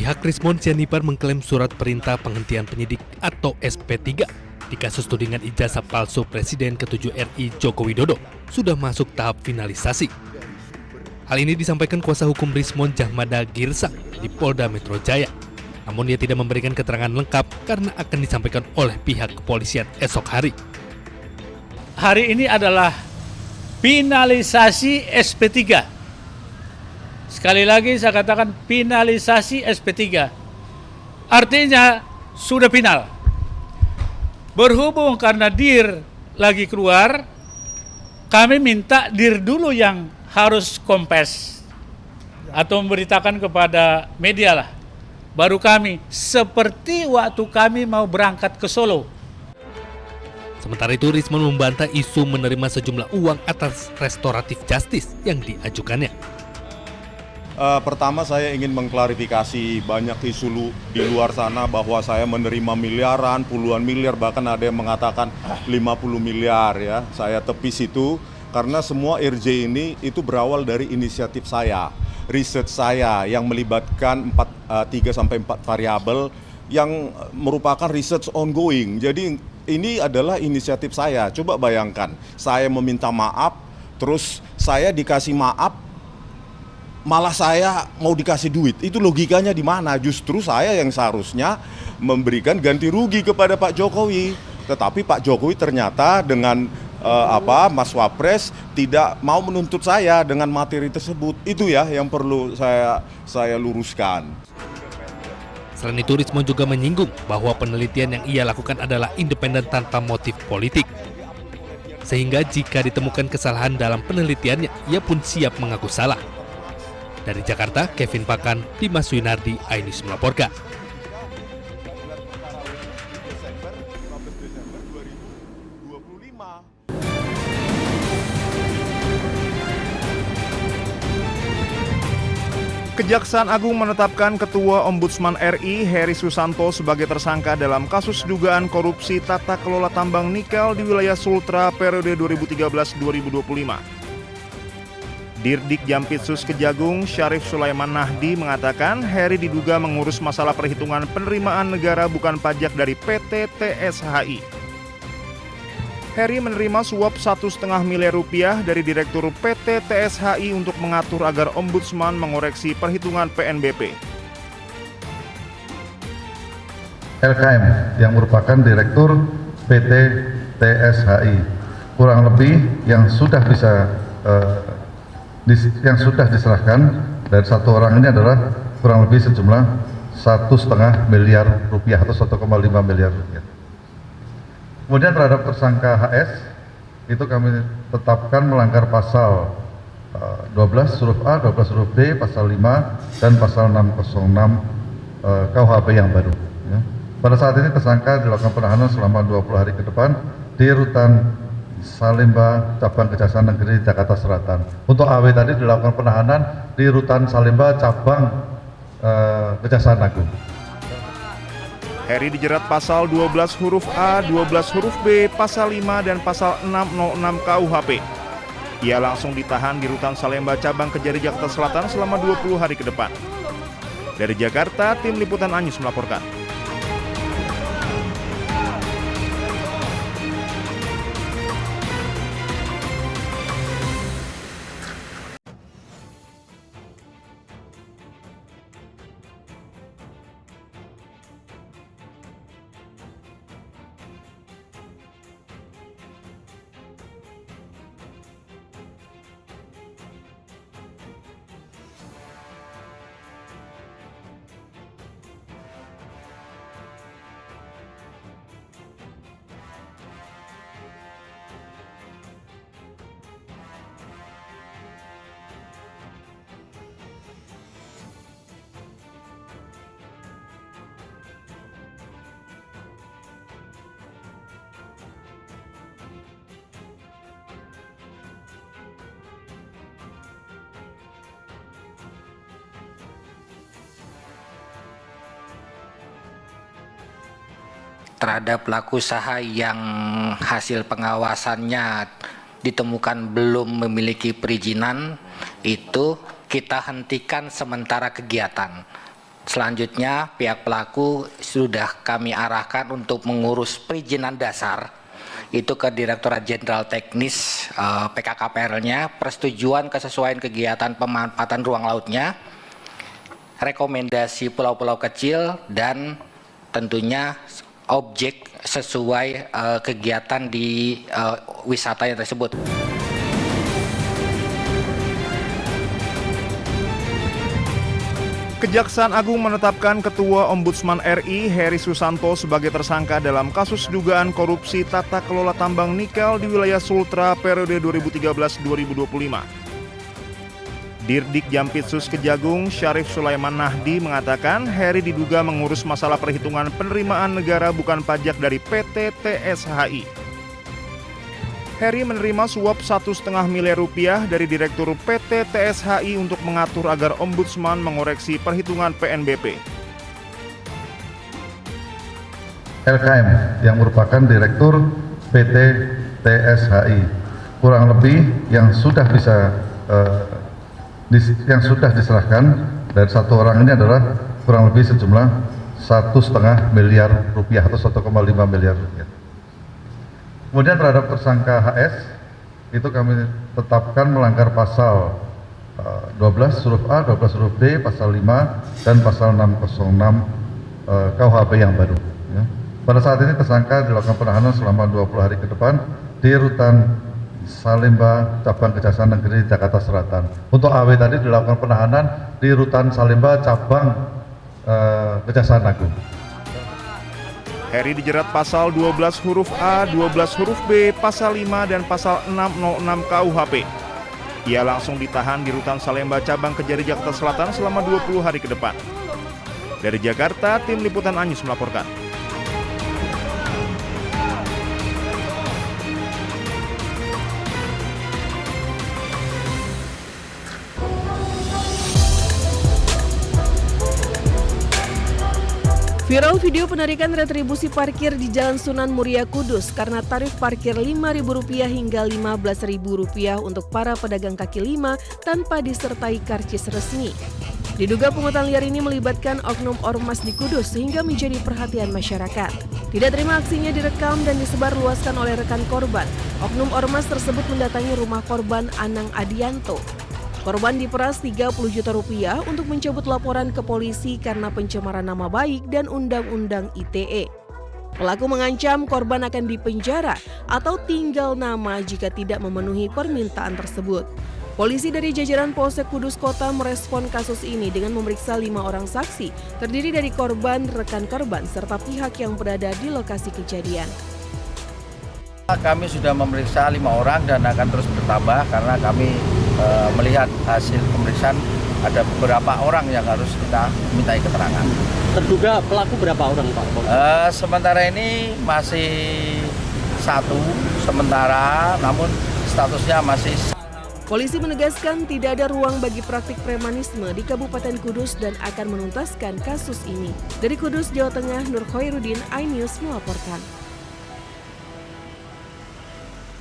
Pihak Rismond Sianipar mengklaim surat perintah penghentian penyidik atau SP3 di kasus tudingan ijazah palsu Presiden ke-7 RI Joko Widodo sudah masuk tahap finalisasi. Hal ini disampaikan kuasa hukum Rismond Jahmada Girsang di Polda Metro Jaya. Namun dia tidak memberikan keterangan lengkap karena akan disampaikan oleh pihak kepolisian esok hari. Hari ini adalah finalisasi SP3. Sekali lagi saya katakan finalisasi SP3. Artinya sudah final. Berhubung karena DIR lagi keluar, kami minta DIR dulu yang harus kompes atau memberitakan kepada media lah. Baru kami, seperti waktu kami mau berangkat ke Solo. Sementara itu, Rismond membantah isu menerima sejumlah uang atas restoratif justice yang diajukannya. Pertama saya ingin mengklarifikasi banyak isu di luar sana bahwa saya menerima miliaran, puluhan miliar, bahkan ada yang mengatakan 50 miliar ya. Saya tepis itu karena semua RJ ini itu berawal dari inisiatif saya, riset saya yang melibatkan 3-4 variabel yang merupakan research ongoing. Jadi ini adalah inisiatif saya. Coba bayangkan, saya meminta maaf, terus saya dikasih maaf, malah saya mau dikasih duit. Itu logikanya di mana? Justru saya yang seharusnya memberikan ganti rugi kepada Pak Jokowi. Tetapi Pak Jokowi ternyata dengan Mas Wapres tidak mau menuntut saya dengan materi tersebut. Itu ya yang perlu saya luruskan. Selain itu, Rismond juga menyinggung bahwa penelitian yang ia lakukan adalah independen tanpa motif politik. Sehingga jika ditemukan kesalahan dalam penelitiannya, ia pun siap mengaku salah. Dari Jakarta, Kevin Pakan, Dimas Winardi, iNews melaporkan. Kejaksaan Agung menetapkan Ketua Ombudsman RI Heri Susanto sebagai tersangka dalam kasus dugaan korupsi tata kelola tambang nikel di wilayah Sultra periode 2013-2025. Dirdik Jampitsus Kejagung Syarif Sulaiman Nahdi mengatakan Heri diduga mengurus masalah perhitungan penerimaan negara bukan pajak dari PT TSHI. Heri menerima suap 1,5 miliar rupiah dari Direktur PT TSHI untuk mengatur agar Ombudsman mengoreksi perhitungan PNBP. LKM yang merupakan Direktur PT TSHI kurang lebih yang sudah diserahkan dari satu orang ini adalah kurang lebih sejumlah 1,5 miliar rupiah atau 1,5 miliar rupiah. Kemudian terhadap tersangka HS itu kami tetapkan melanggar pasal 12 huruf A, 12 huruf B, pasal 5 dan pasal 606 KUHP yang baru. Ya. Pada saat ini tersangka dilakukan penahanan selama 20 hari ke depan di Rutan Salemba, Cabang Kejaksaan Negeri Jakarta Selatan. Untuk AW tadi dilakukan penahanan di Rutan Salemba, Cabang Kejaksaan Agung. Heri dijerat pasal 12 huruf A, 12 huruf B, pasal 5 dan pasal 606 KUHP. Ia langsung ditahan di Rutan Salemba, Cabang Kejari Jakarta Selatan selama 20 hari ke depan. Dari Jakarta, tim liputan iNews melaporkan. terhadap pelaku usaha yang hasil pengawasannya ditemukan belum memiliki perizinan, itu kita hentikan sementara kegiatan Selanjutnya pihak pelaku sudah kami arahkan untuk mengurus perizinan dasar itu ke Direktorat Jenderal Teknis PKKPR-nya, persetujuan kesesuaian kegiatan pemanfaatan ruang lautnya, rekomendasi pulau-pulau kecil, dan tentunya objek sesuai kegiatan di wisata yang tersebut. Kejaksaan Agung menetapkan Ketua Ombudsman RI Heri Susanto sebagai tersangka dalam kasus dugaan korupsi tata kelola tambang nikel di wilayah Sultra periode 2013-2025. Dirdik Jampitsus Kejagung Syarif Sulaiman Nahdi mengatakan Heri diduga mengurus masalah perhitungan penerimaan negara bukan pajak dari PT TSHI. Heri menerima suap 1,5 miliar rupiah dari Direktur PT TSHI untuk mengatur agar Ombudsman mengoreksi perhitungan PNBP. LKM yang merupakan Direktur PT TSHI kurang lebih yang sudah diserahkan dari satu orang ini adalah kurang lebih sejumlah 1,5 miliar rupiah atau 1,5 miliar rupiah. Kemudian terhadap tersangka HS itu kami tetapkan melanggar pasal 12 huruf A, 12 huruf B, pasal 5 dan pasal 606 KUHP yang baru. Ya. Pada saat ini tersangka dilakukan penahanan selama 20 hari ke depan di Rutan Salemba Cabang Kejaksaan Negeri Jakarta Selatan. Untuk AW tadi dilakukan penahanan di Rutan Salemba Cabang Kejaksaan Agung. Heri dijerat pasal 12 huruf A, 12 huruf B, pasal 5 dan pasal 606 KUHP. Ia langsung ditahan di Rutan Salemba Cabang Kejari Jakarta Selatan selama 20 hari ke depan. Dari Jakarta, tim liputan Anyus melaporkan. Viral video penarikan retribusi parkir di Jalan Sunan Muria Kudus karena tarif parkir Rp5.000 hingga Rp15.000 untuk para pedagang kaki lima tanpa disertai karcis resmi. Diduga pungutan liar ini melibatkan oknum ormas di Kudus sehingga menjadi perhatian masyarakat. Tidak terima aksinya direkam dan disebarluaskan oleh rekan korban. Oknum ormas tersebut mendatangi rumah korban Anang Adianto. Korban diperas Rp30 juta untuk mencabut laporan ke polisi karena pencemaran nama baik dan Undang-Undang ITE. Pelaku mengancam korban akan dipenjara atau tinggal nama jika tidak memenuhi permintaan tersebut. Polisi dari jajaran Polsek Kudus Kota merespon kasus ini dengan memeriksa 5 orang saksi, terdiri dari korban, rekan korban, serta pihak yang berada di lokasi kejadian. Kami sudah memeriksa 5 orang dan akan terus bertambah karena kami melihat hasil pemeriksaan ada beberapa orang yang harus kita mintai keterangan. Terduga pelaku berapa orang, Pak? Sementara ini masih 1 sementara, namun statusnya masih. Polisi menegaskan tidak ada ruang bagi praktik premanisme di Kabupaten Kudus dan akan menuntaskan kasus ini. Dari Kudus, Jawa Tengah, Nur Khairuddin, iNews melaporkan.